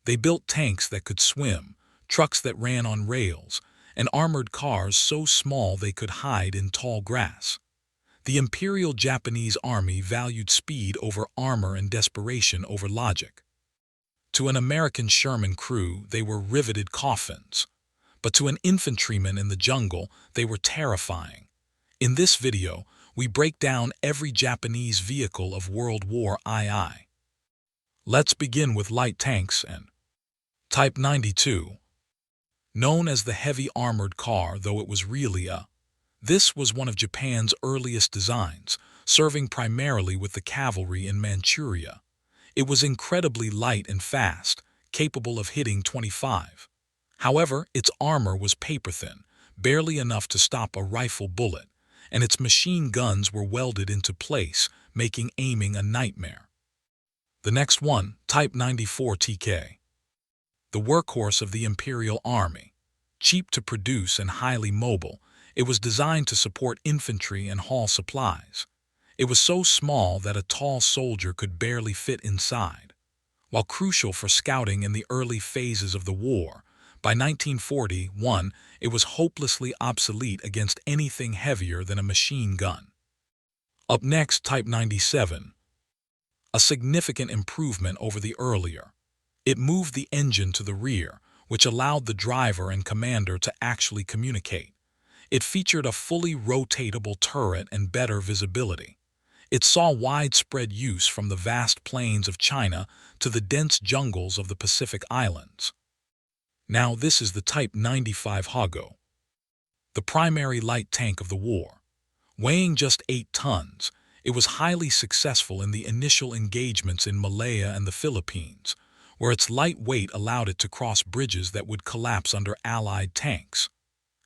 They built tanks that could swim, trucks that ran on rails, and armored cars so small they could hide in tall grass. The Imperial Japanese Army valued speed over armor and desperation over logic. To an American Sherman crew, they were riveted coffins. But to an infantryman in the jungle, they were terrifying. In this video, we break down every Japanese vehicle of World War II. Let's begin with light tanks and Type 92. Known as the heavy armored car, though it was really this was one of Japan's earliest designs, serving primarily with the cavalry in Manchuria. It was incredibly light and fast, capable of hitting 25. However, its armor was paper-thin, barely enough to stop a rifle bullet, and its machine guns were welded into place, making aiming a nightmare. The next one, Type 94 TK. The workhorse of the Imperial Army. Cheap to produce and highly mobile, it was designed to support infantry and haul supplies. It was so small that a tall soldier could barely fit inside. While crucial for scouting in the early phases of the war, by 1941 it was hopelessly obsolete against anything heavier than a machine gun. Up next, Type 97. A significant improvement over the earlier. It moved the engine to the rear, which allowed the driver and commander to actually communicate. It featured a fully rotatable turret and better visibility. It saw widespread use from the vast plains of China to the dense jungles of the Pacific Islands. Now this is the Type 95 Hago, the primary light tank of the war. Weighing just 8 tons, it was highly successful in the initial engagements in Malaya and the Philippines, where its light weight allowed it to cross bridges that would collapse under Allied tanks.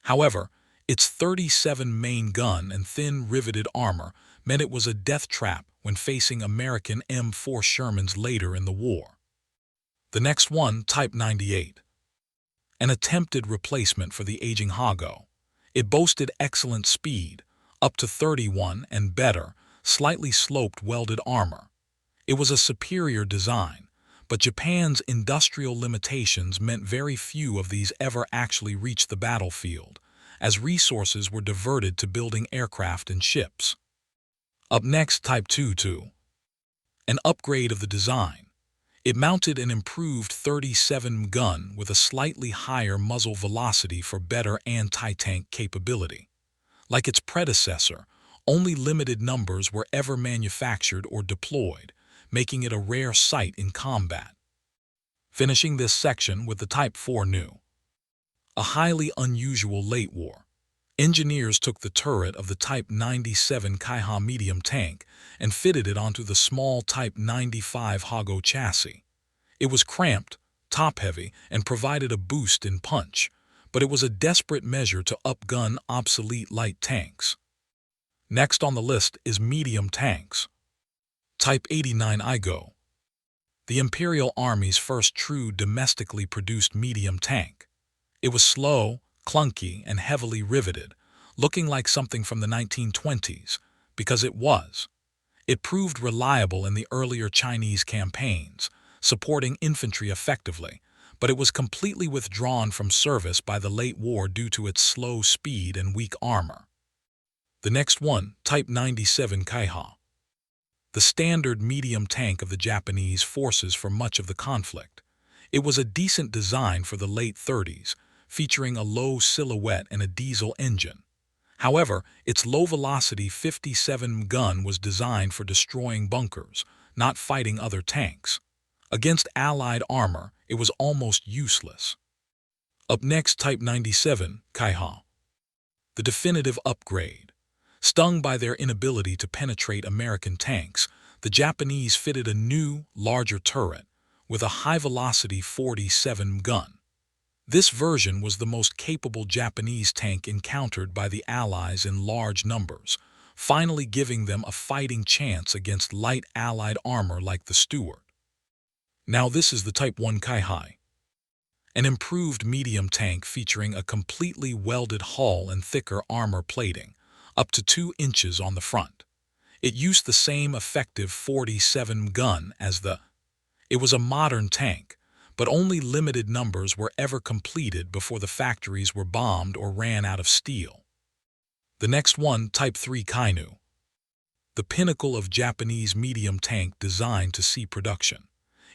However, its 37 main gun and thin riveted armor meant it was a death trap when facing American M4 Shermans later in the war. The next one, Type 98. An attempted replacement for the aging Hago. It boasted excellent speed, up to 31 and better, slightly sloped welded armor. It was a superior design, but Japan's industrial limitations meant very few of these ever actually reached the battlefield, as resources were diverted to building aircraft and ships. Up next, Type 22. An upgrade of the design. It mounted an improved 37 gun with a slightly higher muzzle velocity for better anti-tank capability. Like its predecessor, only limited numbers were ever manufactured or deployed, making it a rare sight in combat. Finishing this section with the Type 4 New. A highly unusual late war. Engineers took the turret of the Type 97 Kaiha medium tank and fitted it onto the small Type 95 Hago chassis. It was cramped, top-heavy, and provided a boost in punch, but it was a desperate measure to upgun obsolete light tanks. Next on the list is medium tanks. Type 89 Igo. The Imperial Army's first true domestically produced medium tank. It was slow, clunky, and heavily riveted, looking like something from the 1920s, because it was. It proved reliable in the earlier Chinese campaigns, supporting infantry effectively, but it was completely withdrawn from service by the late war due to its slow speed and weak armor. The next one, Type 97 Kaiha. The standard medium tank of the Japanese forces for much of the conflict. It was a decent design for the late 30s, featuring a low silhouette and a diesel engine. However, its low-velocity 57 gun was designed for destroying bunkers, not fighting other tanks. Against Allied armor, it was almost useless. Up next, Type 97 Kaiha. The definitive upgrade. Stung by their inability to penetrate American tanks, the Japanese fitted a new, larger turret with a high-velocity 47 gun. This version was the most capable Japanese tank encountered by the Allies in large numbers, finally giving them a fighting chance against light Allied armor like the Stuart. Now this is the Type 1 Kaiha. An improved medium tank featuring a completely welded hull and thicker armor plating, up to 2 inches on the front. It used the same effective 47 gun as the. It was a modern tank, but only limited numbers were ever completed before the factories were bombed or ran out of steel. The next one, Type 3 Kainu, the pinnacle of Japanese medium tank designed to see production.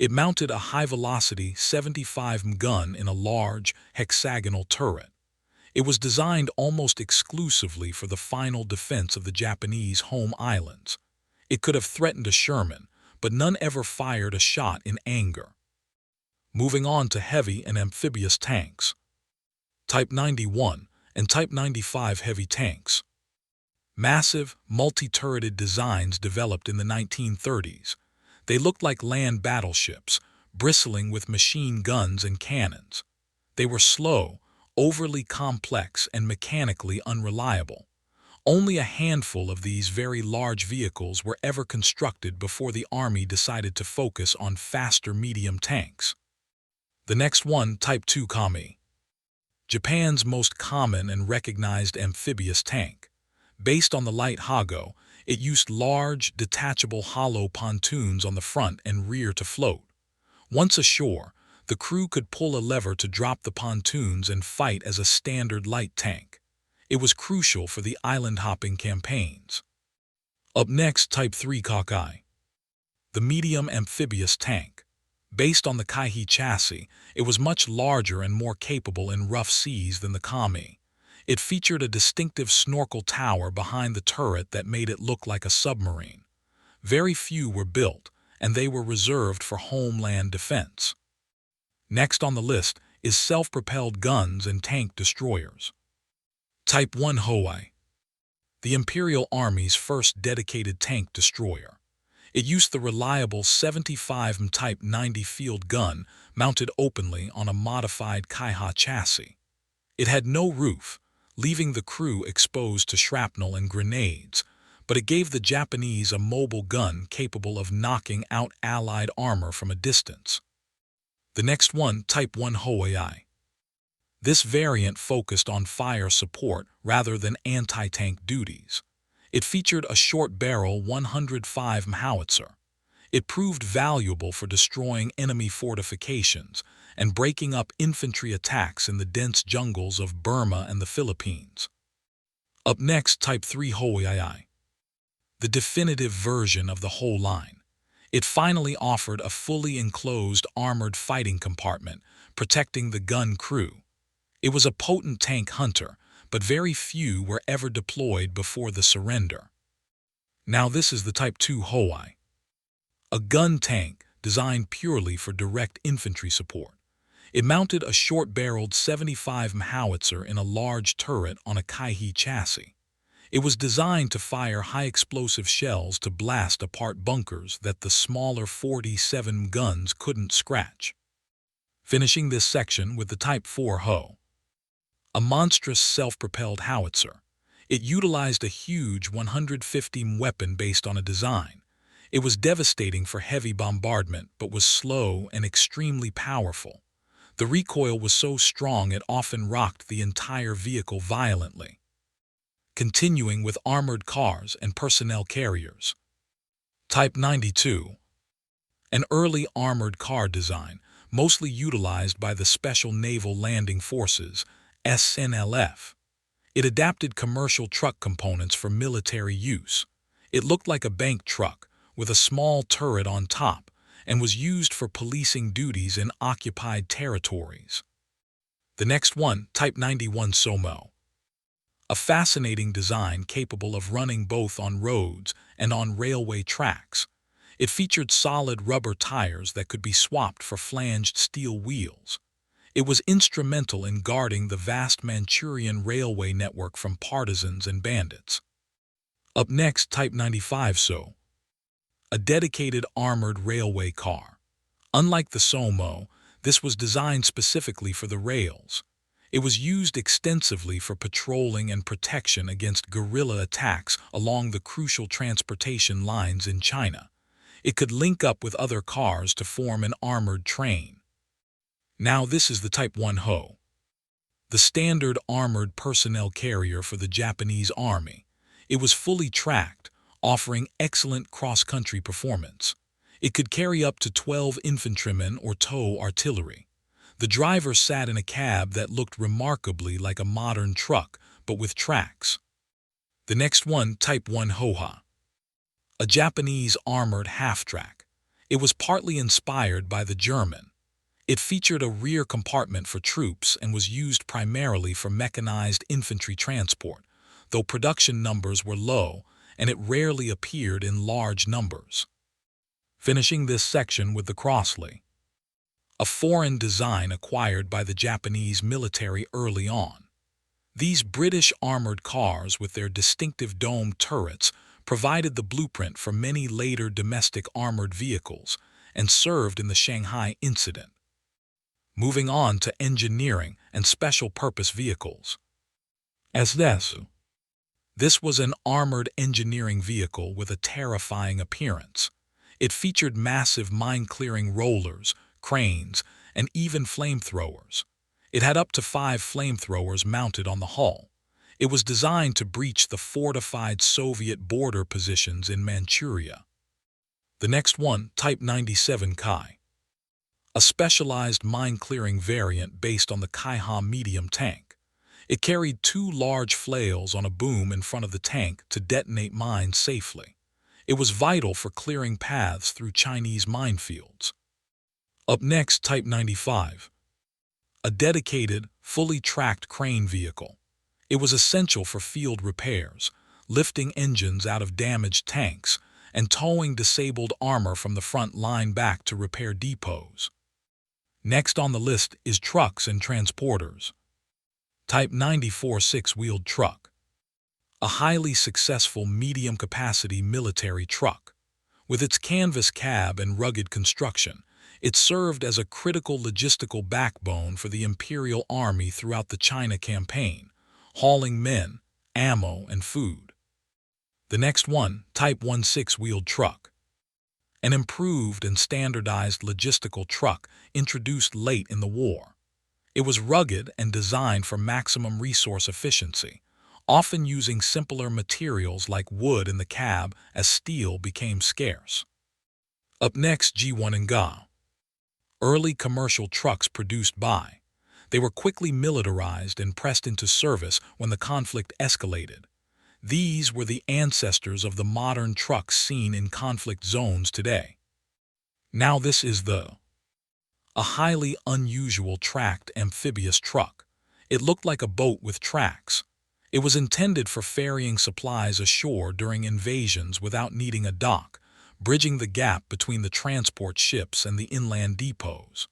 It mounted a high-velocity 75mm gun in a large, hexagonal turret. It was designed almost exclusively for the final defense of the Japanese home islands. It could have threatened a Sherman, but none ever fired a shot in anger. Moving on to heavy and amphibious tanks. Type 91 and Type 95 heavy tanks. Massive, multi-turreted designs developed in the 1930s. They looked like land battleships, bristling with machine guns and cannons. They were slow, overly complex, and mechanically unreliable. Only a handful of these very large vehicles were ever constructed before the Army decided to focus on faster medium tanks. The next one, Type 2 Kami, Japan's most common and recognized amphibious tank. Based on the light Hago, it used large, detachable hollow pontoons on the front and rear to float. Once ashore, the crew could pull a lever to drop the pontoons and fight as a standard light tank. It was crucial for the island-hopping campaigns. Up next, Type 3 Kokai, the medium amphibious tank. Based on the Kaihi chassis, it was much larger and more capable in rough seas than the Kami. It featured a distinctive snorkel tower behind the turret that made it look like a submarine. Very few were built, and they were reserved for homeland defense. Next on the list is self-propelled guns and tank destroyers. Type 1 Hawaii, the Imperial Army's first dedicated tank destroyer. It used the reliable 75mm Type 90 field gun mounted openly on a modified Kaiha chassis. It had no roof, leaving the crew exposed to shrapnel and grenades, but it gave the Japanese a mobile gun capable of knocking out Allied armor from a distance. The next one, Type 1 Hawaii. This variant focused on fire support rather than anti-tank duties. It featured a short-barrel 105mm howitzer. It proved valuable for destroying enemy fortifications and breaking up infantry attacks in the dense jungles of Burma and the Philippines. Up next, Type 3 WWII, the definitive version of the whole line. It finally offered a fully enclosed armored fighting compartment, protecting the gun crew. It was a potent tank hunter, but very few were ever deployed before the surrender. Now this is the Type 2 Hawaii, a gun tank designed purely for direct infantry support. It mounted a short-barreled 75mm howitzer in a large turret on a Kaihi chassis. It was designed to fire high-explosive shells to blast apart bunkers that the smaller 47mm guns couldn't scratch. Finishing this section with the Type 4 Ho, a monstrous self-propelled howitzer. It utilized a huge 150mm weapon based on a design. It was devastating for heavy bombardment, but was slow and extremely powerful. The recoil was so strong it often rocked the entire vehicle violently. Continuing with armored cars and personnel carriers. Type 92, an early armored car design, mostly utilized by the Special Naval Landing Forces, SNLF. It adapted commercial truck components for military use. It looked like a bank truck, with a small turret on top, and was used for policing duties in occupied territories. The next one, Type 91 Somo, a fascinating design capable of running both on roads and on railway tracks. It featured solid rubber tires that could be swapped for flanged steel wheels. It was instrumental in guarding the vast Manchurian railway network from partisans and bandits. Up next, Type 95 So, a dedicated armored railway car. Unlike the Somo, this was designed specifically for the rails. It was used extensively for patrolling and protection against guerrilla attacks along the crucial transportation lines in China. It could link up with other cars to form an armored train. Now this is the Type 1 Ho, the standard armored personnel carrier for the Japanese Army. It was fully tracked, offering excellent cross-country performance. It could carry up to 12 infantrymen or tow artillery. The driver sat in a cab that looked remarkably like a modern truck, but with tracks. The next one, Type 1 Hoha, a Japanese armored half-track. It was partly inspired by the German. It featured a rear compartment for troops and was used primarily for mechanized infantry transport, though production numbers were low and it rarely appeared in large numbers. Finishing this section with the Crossley, a foreign design acquired by the Japanese military early on. These British armored cars with their distinctive dome turrets provided the blueprint for many later domestic armored vehicles and served in the Shanghai incident. Moving on to engineering and special-purpose vehicles. This was an armored engineering vehicle with a terrifying appearance. It featured massive mine-clearing rollers, cranes, and even flamethrowers. It had up to 5 flamethrowers mounted on the hull. It was designed to breach the fortified Soviet border positions in Manchuria. The next one, Type 97 Kai, a specialized mine-clearing variant based on the Kaiha medium tank. It carried 2 large flails on a boom in front of the tank to detonate mines safely. It was vital for clearing paths through Chinese minefields. Up next, Type 95, a dedicated, fully tracked crane vehicle. It was essential for field repairs, lifting engines out of damaged tanks, and towing disabled armor from the front line back to repair depots. Next on the list is trucks and transporters. Type 94 six-wheeled truck, a highly successful medium-capacity military truck. With its canvas cab and rugged construction, it served as a critical logistical backbone for the Imperial Army throughout the China campaign, hauling men, ammo, and food. The next one, Type 1 six-wheeled truck, an improved and standardized logistical truck introduced late in the war. It was rugged and designed for maximum resource efficiency, often using simpler materials like wood in the cab as steel became scarce. Up next, G1 and Ga, early commercial trucks produced by. They were quickly militarized and pressed into service when the conflict escalated. These were the ancestors of the modern trucks seen in conflict zones today. Now this is a highly unusual tracked amphibious truck. It looked like a boat with tracks. It was intended for ferrying supplies ashore during invasions without needing a dock, bridging the gap between the transport ships and the inland depots.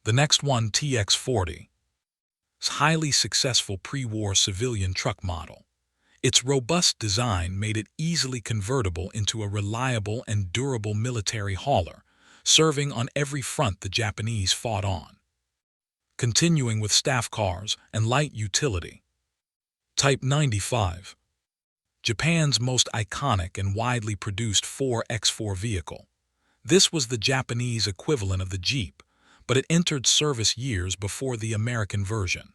The next one, TX-40, is a highly successful pre-war civilian truck model. Its robust design made it easily convertible into a reliable and durable military hauler, serving on every front the Japanese fought on. Continuing with staff cars and light utility. Type 95, Japan's most iconic and widely produced 4x4 vehicle. This was the Japanese equivalent of the Jeep, but it entered service years before the American version.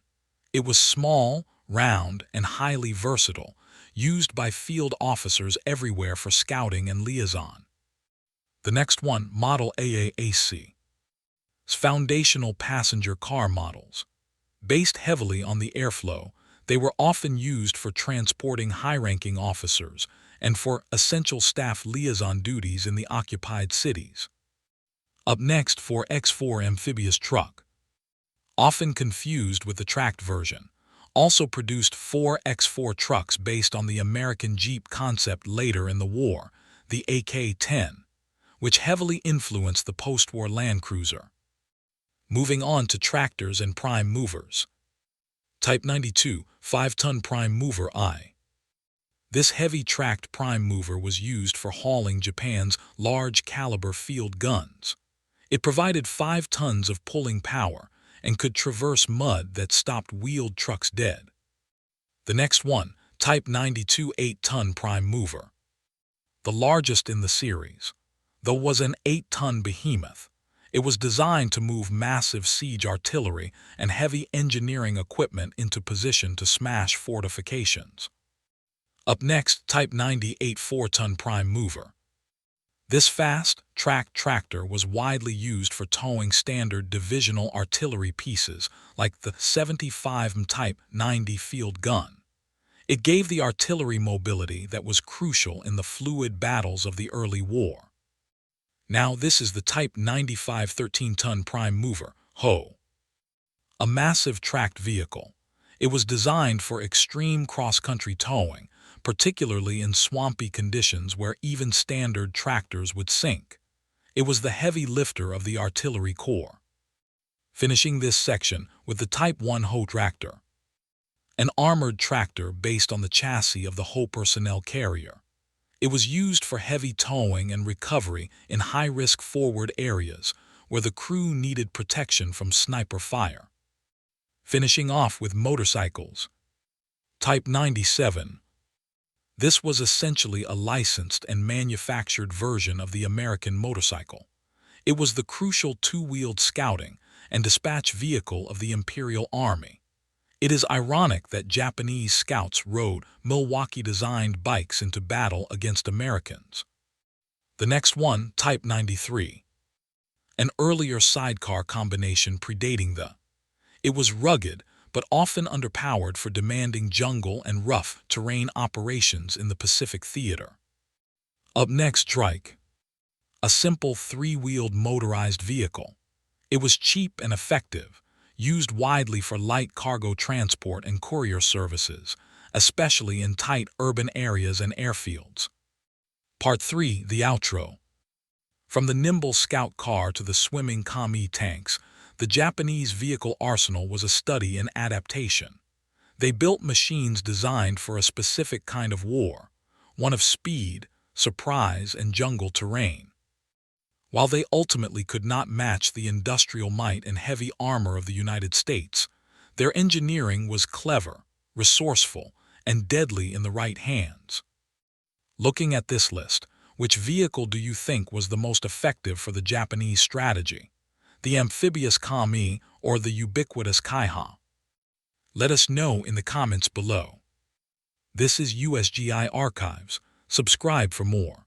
It was small, round, and highly versatile, used by field officers everywhere for scouting and liaison. The next one, Model AAAC, is foundational passenger car models. Based heavily on the airflow, they were often used for transporting high-ranking officers and for essential staff liaison duties in the occupied cities. Up next, 4x4 amphibious truck, often confused with the tracked version, also produced 4x4 trucks based on the American Jeep concept later in the war, the AK-10, which heavily influenced the post-war Land Cruiser. Moving on to tractors and prime movers. Type 92, 5-ton prime mover I. This heavy tracked prime mover was used for hauling Japan's large-caliber field guns. It provided 5 tons of pulling power and could traverse mud that stopped wheeled trucks dead. The next one, Type 92 8-ton prime mover, the largest in the series, though was an 8-ton behemoth. It was designed to move massive siege artillery and heavy engineering equipment into position to smash fortifications. Up next, Type 98 4-ton prime mover. This fast, tracked tractor was widely used for towing standard divisional artillery pieces like the 75 Type 90 field gun. It gave the artillery mobility that was crucial in the fluid battles of the early war. Now this is the Type 95 13-ton prime mover, HO. A massive tracked vehicle. It was designed for extreme cross-country towing, particularly in swampy conditions where even standard tractors would sink. It was the heavy lifter of the artillery corps. Finishing this section with the Type 1 HO tractor. An armored tractor based on the chassis of the HO personnel carrier. It was used for heavy towing and recovery in high-risk forward areas where the crew needed protection from sniper fire. Finishing off with motorcycles. Type 97. This was essentially a licensed and manufactured version of the American motorcycle. It was the crucial two-wheeled scouting and dispatch vehicle of the Imperial Army. It is ironic that Japanese scouts rode Milwaukee-designed bikes into battle against Americans. The next one, Type 93. An earlier sidecar combination predating the. It was rugged, but often underpowered for demanding jungle and rough terrain operations in the Pacific Theater. Up next, Trike. A simple three-wheeled motorized vehicle. It was cheap and effective, used widely for light cargo transport and courier services, especially in tight urban areas and airfields. Part 3, the outro. From the nimble scout car to the swimming Kami tanks, the Japanese vehicle arsenal was a study in adaptation. They built machines designed for a specific kind of war, one of speed, surprise, and jungle terrain. While they ultimately could not match the industrial might and heavy armor of the United States, their engineering was clever, resourceful, and deadly in the right hands. Looking at this list, which vehicle do you think was the most effective for the Japanese strategy? The amphibious Kami or the ubiquitous Kaiha? Let us know in the comments below. This is USGI Archives. Subscribe for more.